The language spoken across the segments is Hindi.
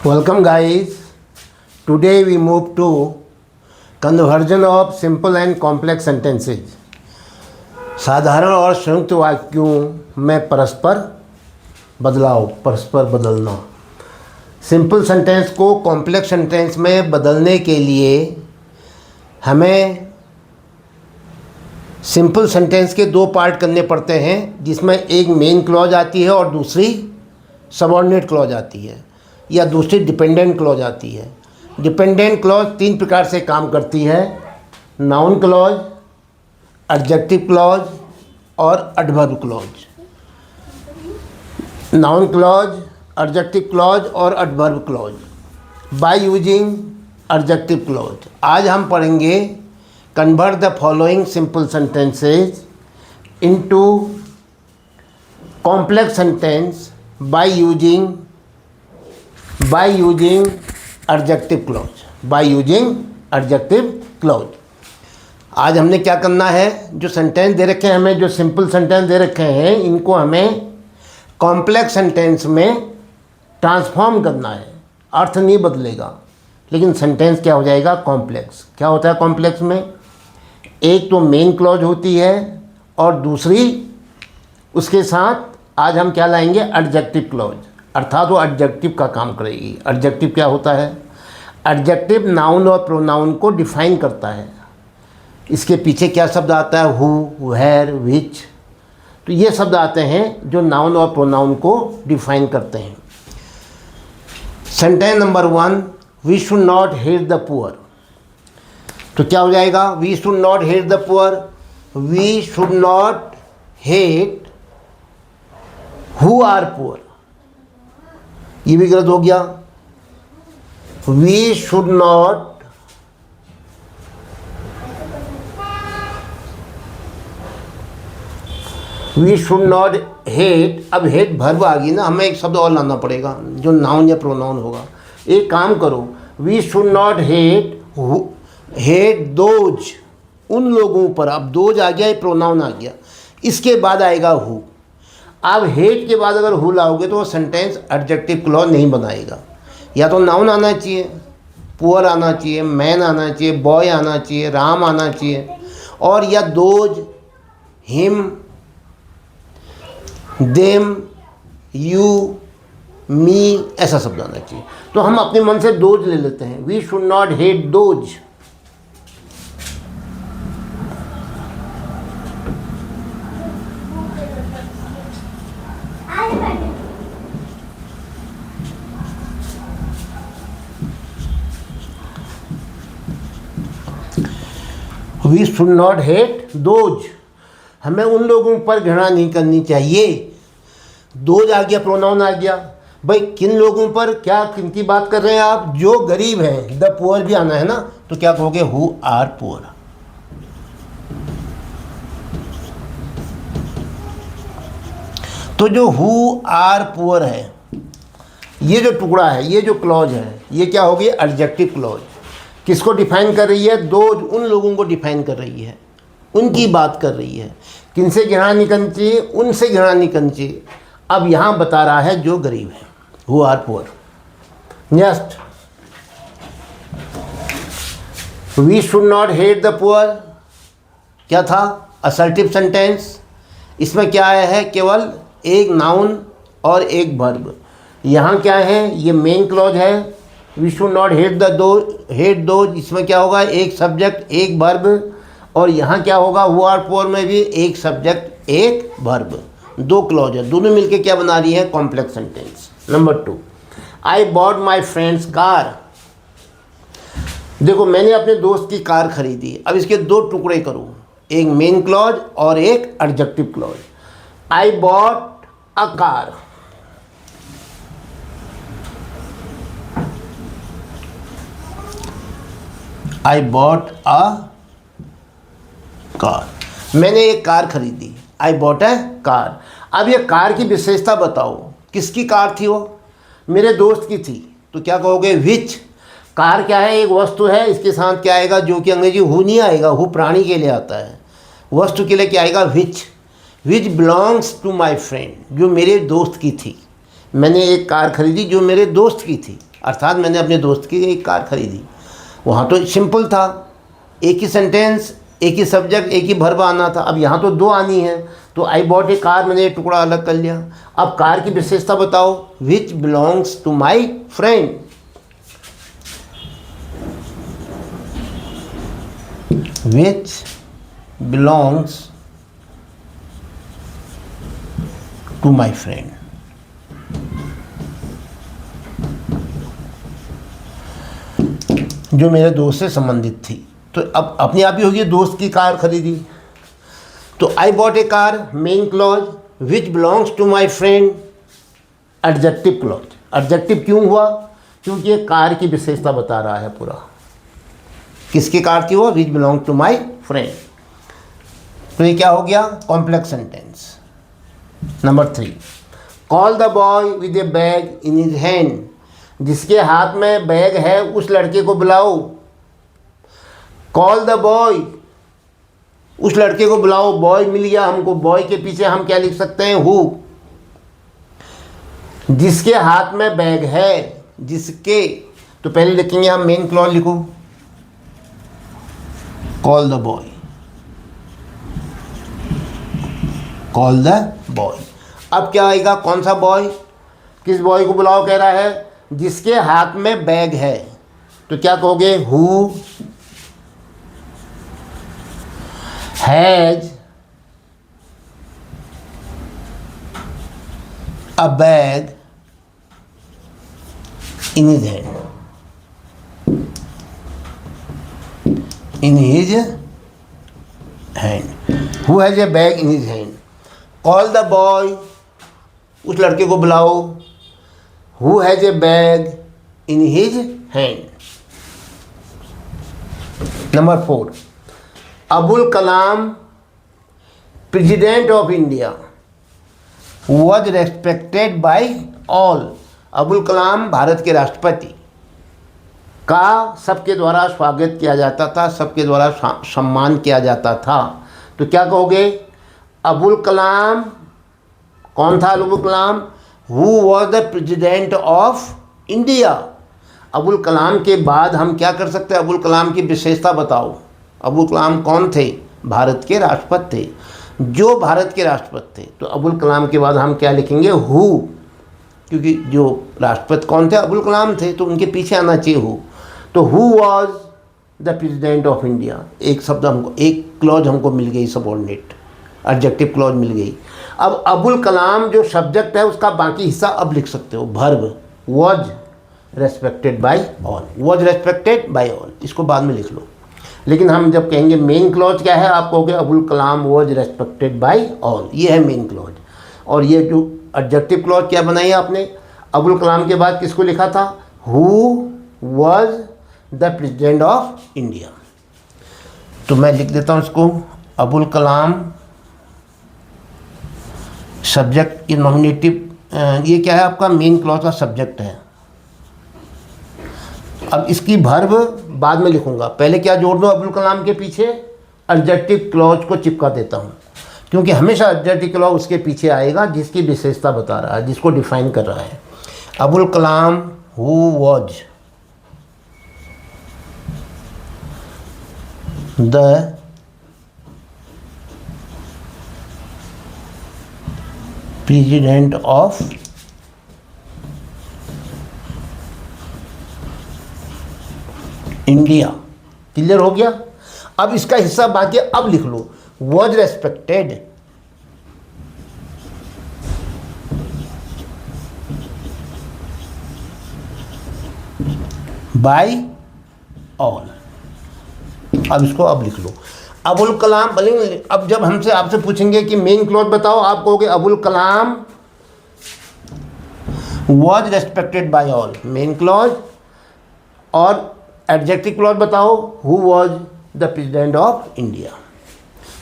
Welcome guys. Today we move to conversion of simple and complex sentences. साधारण और संयुक्त वाक्यों में परस्पर बदलना। सिंपल सेंटेंस को कॉम्प्लेक्स सेंटेंस में बदलने के लिए हमें सिंपल सेंटेंस के दो पार्ट करने पड़ते हैं, जिसमें एक मेन क्लॉज आती है और दूसरी सबऑर्डिनेट क्लॉज आती है या दूसरी डिपेंडेंट क्लॉज आती है। डिपेंडेंट क्लॉज तीन प्रकार से काम करती है: नाउन क्लॉज, एडजेक्टिव क्लॉज और adverb clause. Noun clause, adjective clause और adverb clause by using adjective clause. आज हम पढ़ेंगे convert the following simple sentences into complex sentence by using adjective clause. आज हमने क्या करना है, जो सेंटेंस दे रखे हैं हमें, जो सिंपल सेंटेंस दे रखे हैं, इनको हमें कॉम्प्लेक्स सेंटेंस में ट्रांसफॉर्म करना है। अर्थ नहीं बदलेगा, लेकिन सेंटेंस क्या हो जाएगा, कॉम्प्लेक्स। क्या होता है कॉम्प्लेक्स में? एक तो मेन क्लॉज होती है और दूसरी उसके साथ आज हम क्या लाएंगे, एडजेक्टिव क्लॉज, अर्थात वो एडजेक्टिव का काम करेगी। एडजेक्टिव क्या होता है? एडजेक्टिव नाउन और प्रोनाउन को डिफाइन करता है। इसके पीछे क्या शब्द आता है? हु, वेयर, विच। तो ये शब्द आते हैं जो नाउन और प्रोनाउन को डिफाइन करते हैं। Sentence number 1, we should not hate the poor. तो क्या हो जाएगा? We should not hate the poor. We should not hate who are poor. ये भी गलत हो गया। We should not hate. अब हेट वर्ब आ गई ना, हमें एक शब्द और लाना पड़ेगा जो नाउन या प्रोनाउन होगा। एक काम करो, we should not hate those, उन लोगों पर। अब दोज आ गया, ये प्रोनाउन आ गया, इसके बाद आएगा हु। अब हेट के बाद अगर हु लाओगे तो वो सेंटेंस एडजेक्टिव क्लॉज नहीं बनाएगा। या तो नाउन आना चाहिए, पुअर आना चाहिए, मैन आना चाहिए, बॉय आना चाहिए, राम आना चाहिए, और या दोज, हिम, देम, यू, मी, ऐसा शब्द आना चाहिए। तो हम अपने मन से दोज ले लेते हैं। We should not hate those. We should not hate those. हमें उन लोगों पर घृणा नहीं करनी चाहिए। दोज आ गया, प्रोनाउन आ गया। भाई किन लोगों पर, क्या किनकी बात कर रहे हैं आप? जो गरीब हैं। द पुअर भी आना है ना, तो क्या कहोगे? Who are poor. तो जो हु आर पुअर है, ये जो टुकड़ा है, ये जो क्लॉज है, ये क्या होगी? Adjective clause. किसको डिफाइन कर रही है? दोज, उन लोगों को डिफाइन कर रही है, उनकी बात कर रही है। किनसे घृणा नहीं करनी चाहिए? उनसे घृणा नहीं करनी चाहिए। अब यहाँ बता रहा है जो गरीब है, who are poor. Next, we should not hate the poor. क्या था? Assertive sentence. इसमें क्या आया है? केवल एक नाउन और एक वर्ब। यहाँ क्या है? ये मेन क्लॉज है। We should not hate those. इसमें क्या होगा? एक सब्जेक्ट, एक वर्ब। और यहाँ क्या होगा? हु आर पुअर में भी एक सब्जेक्ट, एक वर्ब, दो क्लॉज है। दोनों मिलके क्या बना रही है? Complex sentence. Number 2, I bought my friends car. देखो, मैंने अपने दोस्त की कार खरीदी। अब इसके दो टुकड़े करूँ, एक मेन क्लॉज और एक adjective clause. I bought a car. I bought a car. मैंने एक कार खरीदी। आई बॉट ए कार। अब ये कार की विशेषता बताओ, किसकी कार थी वो? मेरे दोस्त की थी। तो क्या कहोगे? विच। कार क्या है? एक वस्तु है। इसके साथ क्या आएगा? जो कि अंग्रेजी हु नहीं आएगा, हु प्राणी के लिए आता है। वस्तु के लिए क्या आएगा? Which. Which belongs to my friend, जो मेरे दोस्त की थी। मैंने एक कार खरीदी जो मेरे दोस्त की थी, अर्थात मैंने अपने दोस्त की एक कार खरीदी। वहाँ तो सिंपल था, एक ही सेंटेंस, एक ही सब्जेक्ट, एक ही वर्ब आना था। अब यहाँ तो दो आनी है, तो आई बॉट ए कार, मैंने एक टुकड़ा अलग कर लिया। अब कार की विशेषता बताओ, which belongs to my friend. Which belongs to my friend. जो मेरे दोस्त से संबंधित थी। तो अब अपने आप ही होगी, दोस्त की कार खरीदी। तो I bought a car, main clause, which belongs to my friend, adjective clause. Adjective क्यों हुआ? क्योंकि ये कार की विशेषता बता रहा है पूरा। किसकी कार थी वो? Which belong to my friend. तो ये क्या हो गया? Complex sentence. Number 3, call the boy with a bag in his hand. जिसके हाथ में बैग है उस लड़के को बुलाओ। कॉल द बॉय, उस लड़के को बुलाओ। बॉय मिल गया हमको, बॉय के पीछे हम क्या लिख सकते हैं? हु। जिसके हाथ में बैग है, जिसके, तो पहले लिखेंगे हम मेन क्लॉज, लिखो call the boy, call the boy. अब क्या आएगा? कौन सा बॉय? किस बॉय को बुलाओ कह रहा है? जिसके हाथ में बैग है। तो क्या कहोगे? Who has a bag in his hand, in his hand. Who has a bag in his hand. Call the boy, उस लड़के को बुलाओ। Who has a bag in his hand. Number 4, Abul Kalam president of India was respected by all. Abul Kalam Bharat के राष्ट्रपति का सबके द्वारा स्वागत किया जाता था, सबके द्वारा सम्मान किया जाता था। तो क्या कहोगे? अबुल कलाम, कौन था Abul Kalam? Who was the president of India. Abul Kalam के बाद हम क्या कर सकते हैं? अबुल कलाम की विशेषता बताओ। अबुल कलाम कौन थे? भारत के राष्ट्रपति थे। जो भारत के राष्ट्रपति थे, तो अबुल कलाम के बाद हम क्या लिखेंगे? हु, क्योंकि जो राष्ट्रपति कौन थे? अबुल कलाम थे, तो उनके पीछे आना चाहिए हु। तो who was the president of India. एक शब्द हमको, एक क्लॉज हमको मिल गई, सबऑर्डिनेट एडजेक्टिव क्लॉज मिल गई। अब अबुल कलाम जो सब्जेक्ट है उसका बाकी हिस्सा अब लिख सकते हो। Verb was respected by all, was respected by all, इसको बाद में लिख लो। लेकिन हम जब कहेंगे मेन क्लॉज क्या है, आप कहोगे Abul Kalam was respected by all, ये है मेन क्लॉज। और ये जो एडजेक्टिव क्लॉज क्या बनाई आपने? अबुल कलाम के बाद किसको लिखा था? Who was the president of India. तो मैं लिख देता हूँ इसको, अबुल कलाम सब्जेक्ट, ये नॉमिनेटिव, ये क्या है आपका? मेन क्लॉज का सब्जेक्ट है। अब इसकी वर्ब बाद में लिखूंगा, पहले क्या जोड़ दो अबुल कलाम के पीछे? एडजेक्टिव क्लॉज को चिपका देता हूँ, क्योंकि हमेशा एडजेक्टिव क्लॉज उसके पीछे आएगा जिसकी विशेषता बता रहा है, जिसको डिफाइन कर रहा है। Abul Kalam who was the president of India. Clear हो गया? अब इसका हिस्सा बाकी, अब लिख लो वॉज रेस्पेक्टेड बाय ऑल। अब इसको अब लिख लो, अबुल कलाम। अब जब हमसे आपसे पूछेंगे कि मेन क्लॉज बताओ, आप कहोगे Abul Kalam was respected by all, main clause. और एडजेक्टिव क्लॉज बताओ, who was the president of India.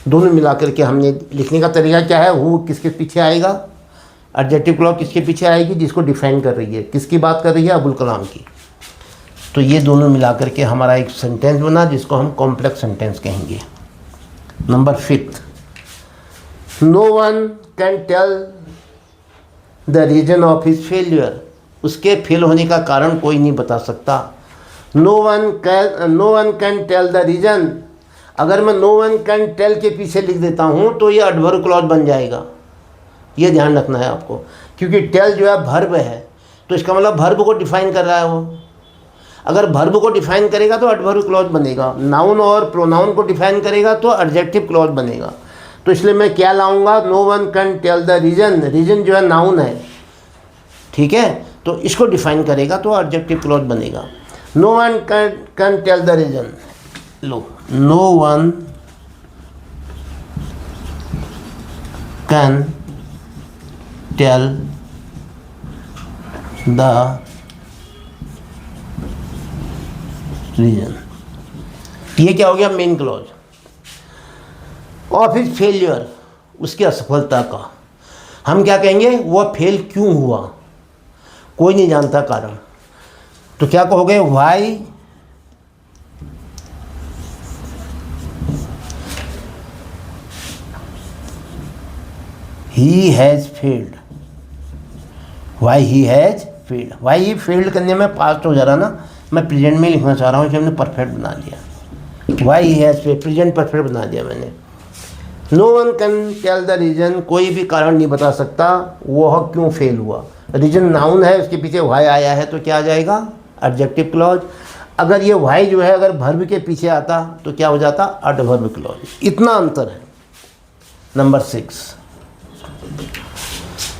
दोनों मिलाकर के हमने लिखने का तरीका क्या है? हु किसके पीछे आएगा? एडजेक्टिव क्लॉज किसके पीछे आएगी? जिसको डिफाइन कर रही है। किसकी बात कर रही है? अबुल कलाम की। तो ये दोनों मिलाकर के हमारा एक सेंटेंस बना, जिसको हम कॉम्प्लेक्स सेंटेंस कहेंगे। Number 5, no one can tell the reason of his failure, उसके फेल होने का कारण कोई नहीं बता सकता। No one can tell the reason, अगर मैं नो वन कैन टेल के पीछे लिख देता हूँ तो ये एडवर्ब क्लॉज बन जाएगा, ये ध्यान रखना है आपको, क्योंकि टेल जो है वर्ब है, तो इसका मतलब वर्ब को डिफाइन कर रहा है वो। अगर वर्ब को डिफाइन करेगा तो एडवर्ब क्लॉज बनेगा, नाउन और प्रोनाउन को डिफाइन करेगा तो एडजेक्टिव क्लॉज बनेगा। तो इसलिए मैं क्या लाऊंगा, no one can tell the reason, reason जो है नाउन है, ठीक है, तो इसको डिफाइन करेगा तो एडजेक्टिव क्लॉज बनेगा। No one can tell the reason, लो, no one can tell the reason, ये क्या हो गया, मेन क्लॉज। और फिर फेलियर, उसकी असफलता का हम क्या कहेंगे, वह फेल क्यों हुआ, कोई नहीं जानता कारण, तो क्या कहोगे, Y he has failed, Y he has failed, why he failed करने में पास्ट हो जा रहा ना, मैं प्रेजेंट में लिखना चाह रहा हूँ कि हमने परफेक्ट बना दिया, why he has failed present perfect बना दिया मैंने। No one can tell the reason, कोई भी कारण नहीं बता सकता वह क्यों फेल हुआ। रीजन नाउन है, उसके पीछे वाई आया है तो क्या आ जाएगा, एडजेक्टिव क्लॉज। अगर ये वाई जो है अगर वर्ब के पीछे आता तो क्या हो जाता, एडवर्ब क्लॉज। इतना अंतर है। नंबर 6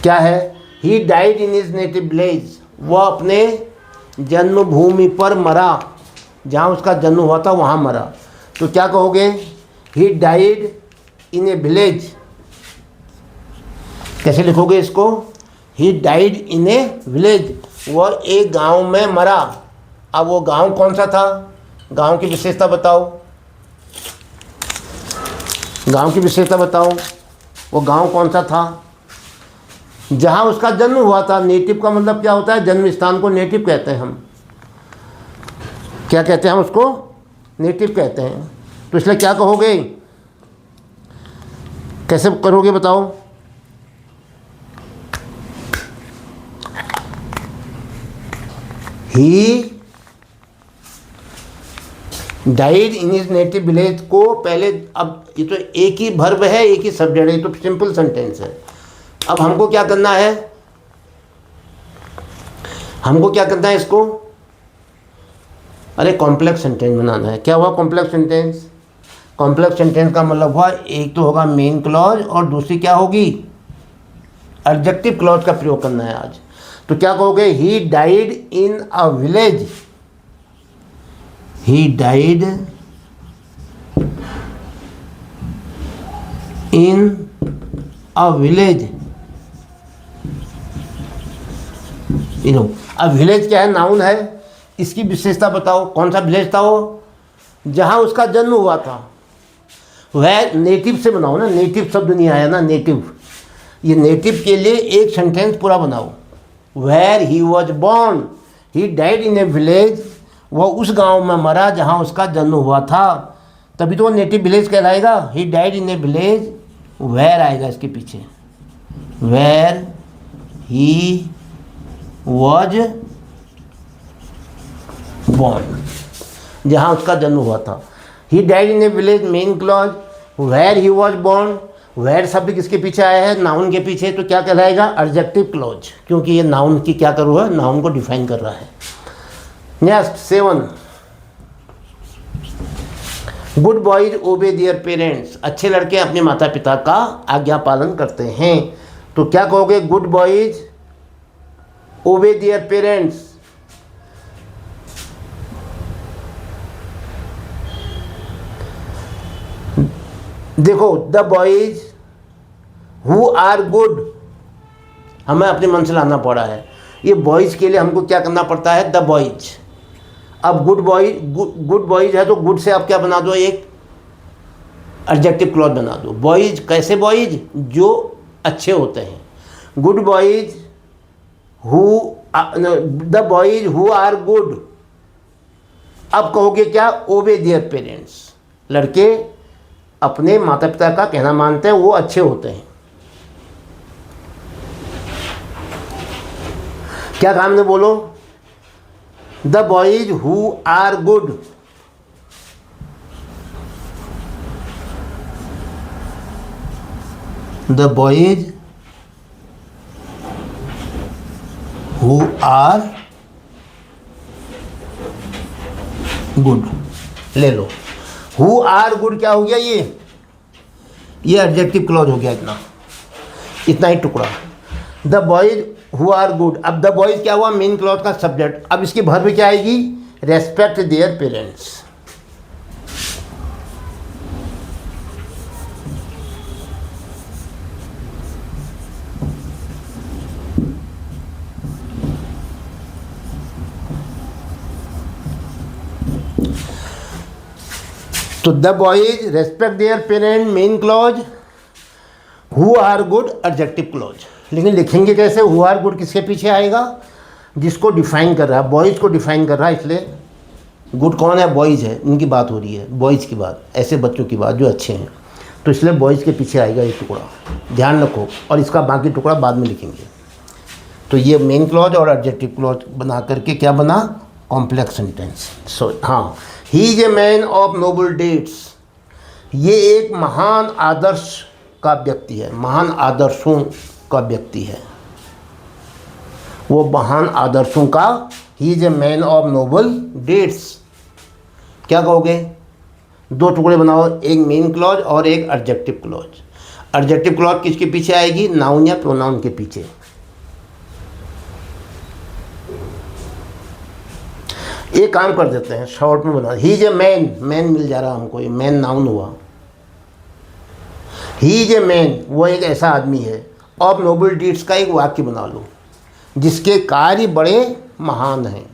क्या है, ही died in his native village, वह अपने जन्मभूमि पर मरा, जहाँ उसका जन्म हुआ था वहाँ मरा, तो क्या कहोगे, ही डाइड इन ए विलेज, कैसे लिखोगे इसको, ही डाइड इन ए विलेज, वह एक गांव में मरा। अब वो गांव कौन सा था, गांव की विशेषता बताओ, गांव की विशेषता बताओ, वो गांव कौन सा था, जहां उसका जन्म हुआ था। नेटिव का मतलब क्या होता है, जन्म स्थान को नेटिव कहते हैं हम, क्या कहते हैं हम उसको, नेटिव कहते हैं। तो इसलिए क्या कहोगे, कैसे करोगे बताओ, ही died in his native village को पहले, अब ये तो एक ही वर्ब है, एक ही सब्जेक्ट है, तो सिंपल सेंटेंस है। अब हमको क्या करना है, हमको क्या करना है इसको, अरे कॉम्प्लेक्स सेंटेंस बनाना है। क्या हुआ कॉम्प्लेक्स सेंटेंस, कॉम्प्लेक्स सेंटेंस का मतलब हुआ एक तो होगा मेन क्लॉज और दूसरी क्या होगी, एडजेक्टिव क्लॉज का प्रयोग करना है आज। तो क्या कहोगे, ही died in a village, he died in a village. अब विलेज क्या है, नाउन है, इसकी विशेषता बताओ, कौन सा विलेज था वो, जहां उसका जन्म हुआ था। वह नेटिव से बनाओ ना, नेटिव शब्द नहीं आया ना, नेटिव, ये नेटिव के लिए एक सेंटेंस पूरा बनाओ। Where he was born, he died in a village, वह उस गांव में मरा जहां उसका जन्म हुआ था, तभी तो वो नेटिव विलेज कहलाएगा। He died in a village, where आएगा इसके पीछे, वेयर ही वॉज बॉर्न, जहाँ उसका जन्म हुआ था। He died in a village, main clause, where he was born, where शब्द किसके पीछे आया है, नाउन के पीछे, तो क्या कहलाएगा, एडजेक्टिव क्लॉज, क्योंकि ये नाउन की क्या कर रहा है, नाउन को डिफाइन कर रहा है। Next 7, good boys obey their parents, अच्छे लड़के अपने माता पिता का आज्ञा पालन करते हैं। तो क्या कहोगे, good boys obey their parents, देखो the boys who are good, हमें अपने मन से लाना पड़ा है, ये बॉयज के लिए हमको क्या करना पड़ता है, द बॉयज। अब गुड बॉयज है तो गुड से आप क्या बना दो, एक एडजेक्टिव क्लॉज बना दो। बॉयज कैसे बॉयज, जो अच्छे होते हैं। Good boys who, the boys who are good. अब कहोगे क्या, ओबे देयर पेरेंट्स, लड़के अपने माता पिता का कहना मानते हैं, वो अच्छे होते हैं। क्या काम ने बोलो, the boys who are good, the boys who are good, ले लो। हु आर गुड क्या हो गया, ये एडजेक्टिव क्लॉज हो गया, इतना ही टुकड़ा। The boys who are good, अब द बॉयज क्या हुआ, मेन क्लॉज का सब्जेक्ट। अब इसकी वर्ब क्या आएगी, रेस्पेक्ट देयर पेरेंट्स। तो the boys respect their parent, main clause, who are good adjective clause. लेकिन लिखेंगे कैसे, हु आर गुड किसके पीछे आएगा, जिसको डिफाइन कर रहा है, बॉयज़ को डिफाइन कर रहा है, इसलिए गुड कौन है, बॉयज़ है, उनकी बात हो रही है, बॉयज़ की बात, ऐसे बच्चों की बात जो अच्छे हैं, तो इसलिए बॉयज़ के पीछे आएगा ये टुकड़ा, ध्यान रखो। और इसका बाकी टुकड़ा बाद में लिखेंगे। तो ये मेन क्लॉज और एडजेक्टिव क्लॉज बना करके क्या बना, कॉम्प्लेक्स सेंटेंस। सो हाँ, he is a man of noble deeds, ये एक महान आदर्श का व्यक्ति है, महान आदर्शों का व्यक्ति है, वो महान आदर्शों का, he is a man of noble deeds. क्या कहोगे, दो टुकड़े बनाओ, एक मेन क्लॉज और एक एडजेक्टिव क्लॉज। एडजेक्टिव क्लॉज किसके पीछे आएगी, नाउन या प्रोनाउन के पीछे। एक काम कर देते हैं, शॉर्ट में बना, ही इज ए मैन, मैन मिल जा रहा हमको, ये मैन नाउन हुआ। ही इज ए मैन, वो एक ऐसा आदमी है, ऑफ नोबल डीड्स का एक वाक्य बना लो, जिसके कार्य बड़े महान हैं,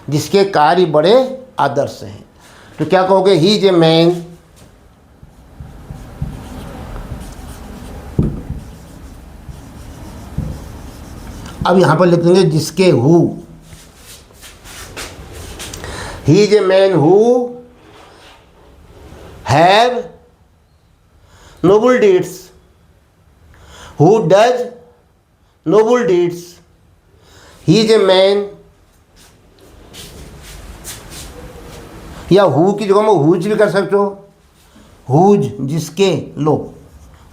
जिसके कार्य बड़े आदर्श हैं। तो क्या कहोगे, ही इज ए मैन, अब यहां पर लिख देंगे जिसके who, he is a man who have noble deeds, who does noble deeds, he is a man, या who की जगह में whose भी कर सकते हो, whose जिसके, लो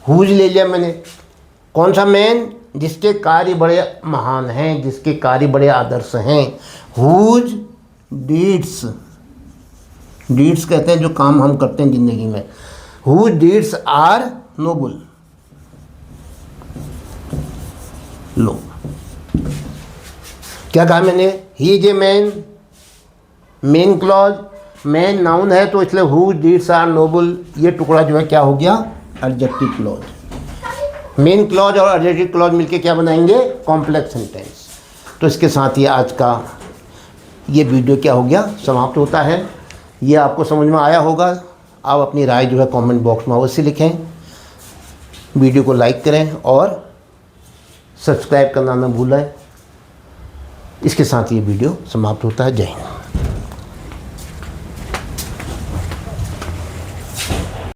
whose ले लिया मैंने, कौन सा मैन, जिसके कार्य बड़े महान हैं, जिसके कार्य बड़े आदर्श हैं, whose डीड्स, डीड्स कहते हैं जो काम हम करते हैं ज़िंदगी में, हु डीड्स आर नोबल। लो क्या कहा मैंने, ही is a man, main clause, man noun है तो इसलिए हु डीड्स आर नोबल, ये टुकड़ा जो है क्या हो गया, एडजेक्टिव क्लॉज। मेन क्लॉज और एडजेक्टिव क्लॉज मिलके क्या बनाएंगे, कॉम्प्लेक्स सेंटेंस। तो इसके साथ ही आज का ये वीडियो क्या हो गया, समाप्त होता है। ये आपको समझ में आया होगा। आप अपनी राय जो है कमेंट बॉक्स में अवश्य लिखें, वीडियो को लाइक करें और सब्सक्राइब करना न भूलें। इसके साथ ये वीडियो समाप्त होता है। जय हिंद।